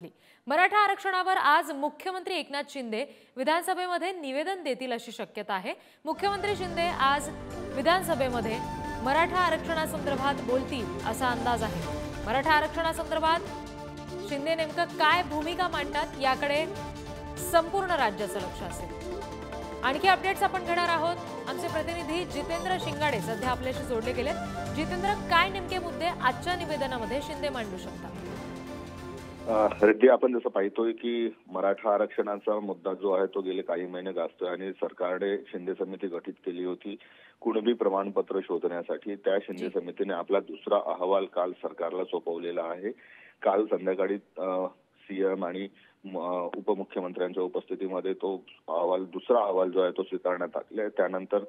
मराठा आरक्षणावर आज मुख्यमंत्री एकनाथ शिंदे विधानसभेमध्ये निवेदन देतील अशी शक्यता आहे। मुख्यमंत्री शिंदे आज विधानसभेमध्ये मराठा आरक्षणासंदर्भात बोलतील असा अंदाज आहे। मराठा आरक्षणासंदर्भात शिंदे नेमकं काय भूमिका मांडतात याकडे संपूर्ण राज्याचं लक्ष असेल। आणखी अपडेट्स आपण घेणार आहोत। आमचे प्रतिनिधी जितेंद्र शिंगाडे सध्या आपल्याशी जोडले गेले। जितेंद्र, काय नेमके मुद्दे आजच्या निवेदनामध्ये शिंदे मांडू शकतात? रेड्डी, आपण जसं पाहतोय की मराठा आरक्षणाचा मुद्दा जो आहे तो गेले काही महिने गाजतोय आणि सरकारने शिंदे समिती गठीत केली होती कुणबी प्रमाणपत्र शोधण्यासाठी। त्या शिंदे समितीने आपला दुसरा अहवाल काल सरकारला सोपवलेला आहे। काल संध्याकाळी सीएम आणि उपमुख्यमंत्र्यांच्या उपस्थितीमध्ये तो अहवाल, दुसरा अहवाल जो आहे तो स्वीकारण्यात आला। त्यानंतर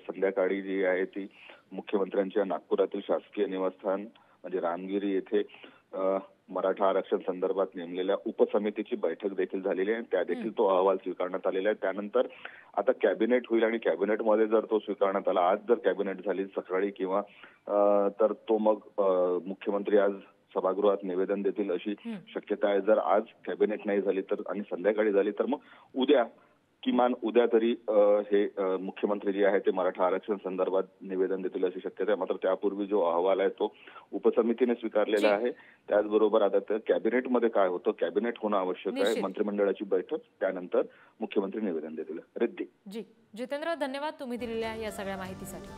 संध्याकाळी जी आहे ती मुख्यमंत्र्यांच्या नागपुरातील शासकीय निवासस्थान म्हणजे रामगिरी येथे मराठा आरक्षण संदर्भात नेमलेल्या उपसमितीची बैठक देखील झालेली आहे। त्या देखील तो अहवाल स्वीकारण्यात आलेला आहे। त्यानंतर आता कॅबिनेट होईल आणि कॅबिनेटमध्ये जर तो स्वीकारण्यात आला, आज जर कॅबिनेट झाली सकाळी किंवा तर तो मग मुख्यमंत्री आज सभागृहात निवेदन देतील अशी शक्यता आहे। जर आज कॅबिनेट नाही झाली तर आणि संध्याकाळी झाली तर मग उद्या, किमान उद्या तरी हे मुख्यमंत्री जे आहे ते मराठा आरक्षण संदर्भात निवेदन देतील अशी शक्यता आहे। मात्र त्यापूर्वी जो अहवाल आहे तो उपसमितीने स्वीकारलेला आहे। त्याचबरोबर आता कॅबिनेटमध्ये काय होतं, कॅबिनेट होणं आवश्यक आहे। मंत्रिमंडळाची बैठक, त्यानंतर मुख्यमंत्री निवेदन देतील। रिद्धी जी, जितेंद्र, धन्यवाद तुम्ही दिलेल्या या सगळ्या माहितीसाठी।